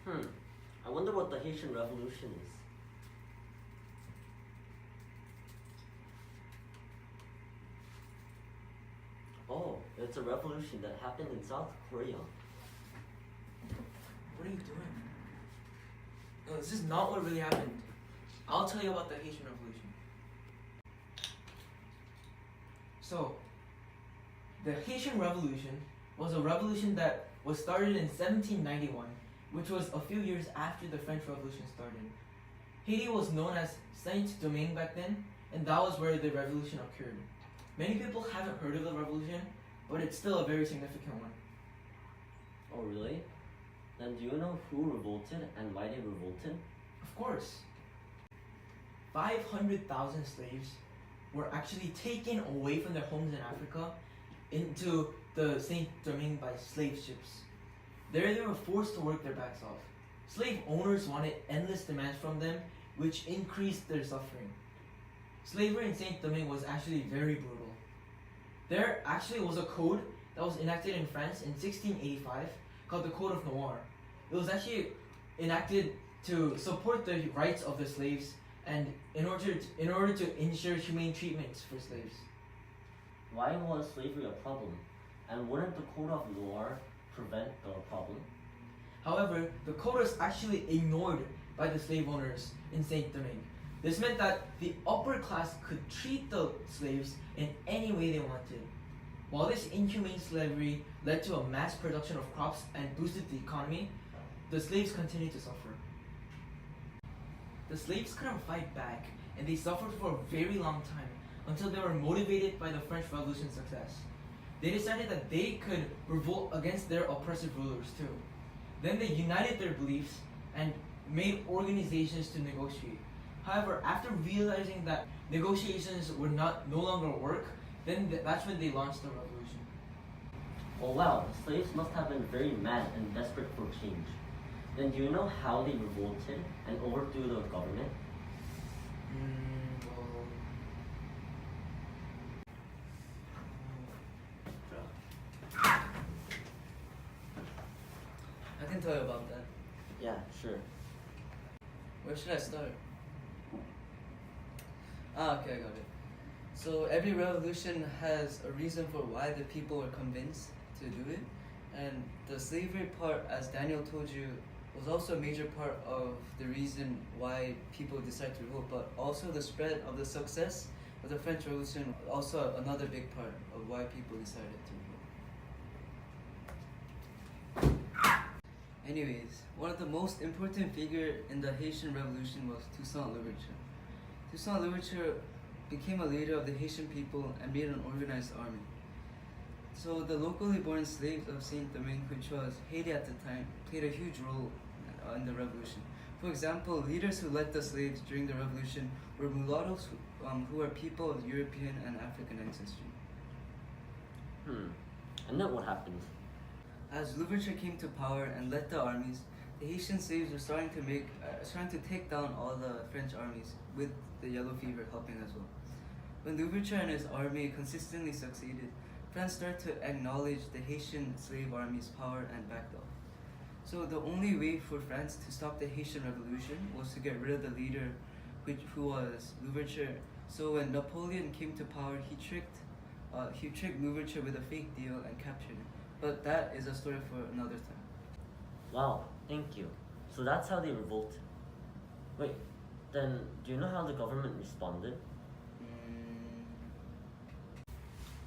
Hmm. I wonder what the Haitian Revolution is. Oh, it's a revolution that happened in South Korea. What are you doing? No, this is not what really happened. I'll tell you about the Haitian Revolution. So, the Haitian Revolution was a revolution that was started in 1791, which was a few years after the French Revolution started. Haiti was known as Saint-Domingue back then, and that was where the revolution occurred. Many people haven't heard of the revolution, but it's still a very significant one. Oh, really? Then do you know who revolted and why they revolted? Of course. 500,000 slaves were actually taken away from their homes in Africa into the Saint Domingue by slave ships. There they were forced to work their backs off. Slave owners wanted endless demands from them, which increased their suffering. Slavery in Saint Domingue was actually very brutal. There actually was a code that was enacted in France in 1685 called the Code of Noir. It was actually enacted to support the rights of the slaves and in order to ensure humane treatments for slaves. Why was slavery a problem? And wouldn't the Code of Noir prevent the problem? However, the code was actually ignored by the slave owners in Saint Domingue. This meant that the upper class could treat the slaves in any way they wanted. While this inhumane slavery led to a mass production of crops and boosted the economy, the slaves continued to suffer. The slaves couldn't fight back, and they suffered for a very long time until they were motivated by the French Revolution's success. They decided that they could revolt against their oppressive rulers too. Then they united their beliefs and made organizations to negotiate. However, after realizing that negotiations would no longer work, then that's when they launched the revolution. Oh wow, the slaves must have been very mad and desperate for change. Then do you know how they revolted and overthrew the government? I can tell you about that. Yeah, sure. Where should I start? Okay, I got it. So every revolution has a reason for why the people were convinced to do it. And the slavery part, as Daniel told you, was also a major part of the reason why people decided to revolt, but also the spread of the success of the French Revolution, also another big part of why people decided to revolt. Anyways, one of the most important figures in the Haitian Revolution was Toussaint Louverture. Toussaint Louverture became a leader of the Haitian people and made an organized army. So the locally born slaves of Saint Domingue, which was Haiti at the time, played a huge role in the revolution. For example, leaders who led the slaves during the revolution were mulattoes who were people of European and African ancestry. And then what happened? As Louverture came to power and led the armies, the Haitian slaves were starting to take down all the French armies, with the yellow fever helping as well. When Louverture and his army consistently succeeded, France started to acknowledge the Haitian slave army's power and backed off. So the only way for France to stop the Haitian Revolution was to get rid of the leader, who was Louverture. So when Napoleon came to power, he tricked Louverture with a fake deal and captured him. But that is a story for another time. Wow, thank you. So that's how they revolted. Wait, then do you know how the government responded?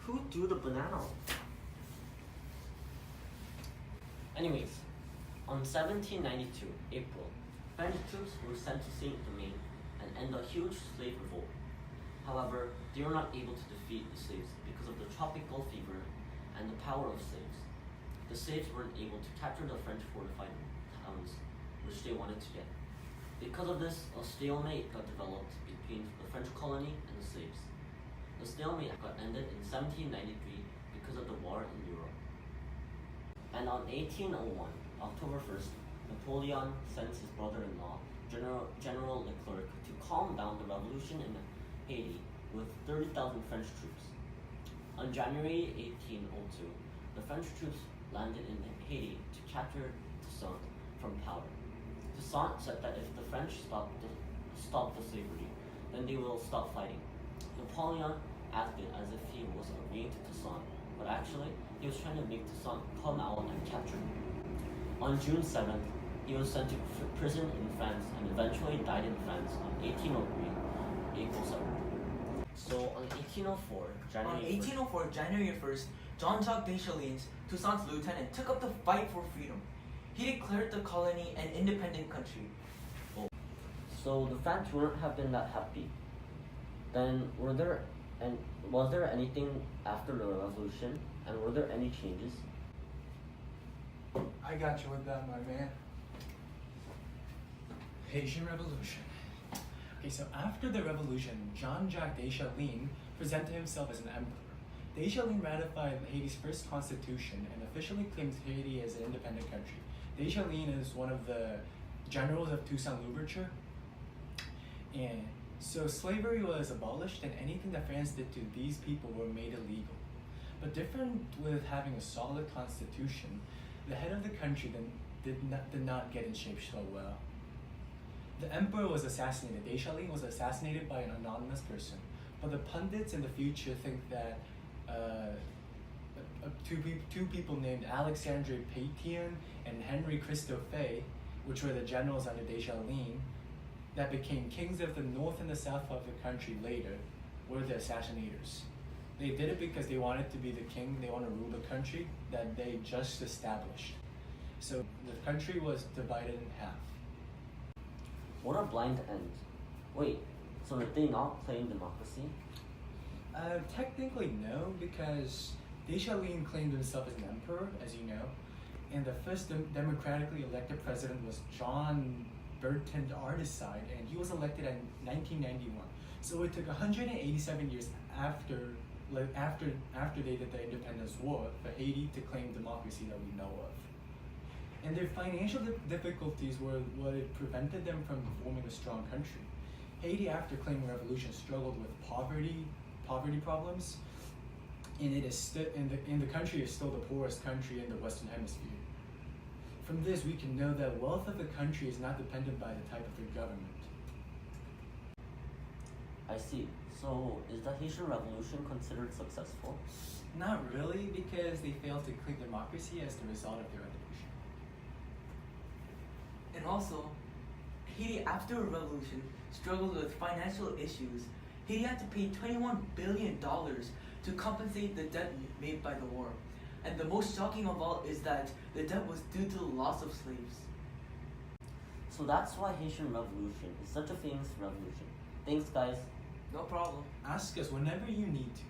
Who threw the banana? Anyways, on 1792 April, French troops were sent to Saint Domingue and end a huge slave revolt. However, they were not able to defeat the slaves because of the tropical fever and the power of slaves. The slaves weren't able to capture the French fortified towns, which they wanted to get. Because of this, a stalemate got developed between the French colony and the slaves. The stalemate got ended in 1793 because of the war in Europe. And on 1801, October 1st, Napoleon sent his brother-in-law, General Leclerc, to calm down the revolution in Haiti with 30,000 French troops. On January 1802, the French troops landed in Haiti to capture Toussaint from power. Toussaint said that if the French stop the slavery, then they will stop fighting. Napoleon acted as if he was agreeing to Toussaint, but actually he was trying to make Toussaint come out and capture him. On June 7th, he was sent to prison in France and eventually died in France on 1803, April 7th. So on 1804, January 1st, Jean-Jacques Dessalines, Toussaint's lieutenant, took up the fight for freedom. He declared the colony an independent country. So the French wouldn't have been that happy. Then was there anything after the revolution, and were there any changes? I got you with that, my man. Haitian Revolution. Okay, so after the revolution, Jean-Jacques Dessalines presented himself as an emperor. Dessalines ratified Haiti's first constitution and officially claimed Haiti as an independent country. Dessalines is one of the generals of Toussaint Louverture. And so slavery was abolished, and anything that France did to these people were made illegal. But different with having a solid constitution, the head of the country then did not get in shape so well. The emperor was assassinated. Dessalines was assassinated by an anonymous person. But the pundits in the future think that two people named Alexandre Haitian and Henry Christophe, which were the generals under Dessalines, that became kings of the north and the south of the country later, were the assassinators. They did it because they wanted to be the king, they want to rule the country that they just established. So the country was divided in half. What are blind ends? Wait, so did they not claim democracy? Technically no, because Dessalines claimed himself as an emperor, as you know, and the first democratically elected president was John Bertrand Arteside, and he was elected in 1991. So it took 187 years after they did the independence war for Haiti to claim democracy that we know of. And their financial difficulties were what prevented them from forming a strong country. Haiti, after claiming revolution, struggled with poverty problems, and the country is still the poorest country in the Western Hemisphere. From this, we can know that wealth of the country is not dependent by the type of the government. I see. So is the Haitian Revolution considered successful? Not really, because they failed to claim democracy as the result of their revolution. And also, Haiti, after a revolution, struggled with financial issues. Haiti had to pay $21 billion to compensate the debt made by the war. And the most shocking of all is that the debt was due to the loss of slaves. So that's why Haitian Revolution is such a famous revolution. Thanks, guys. No problem. Ask us whenever you need to.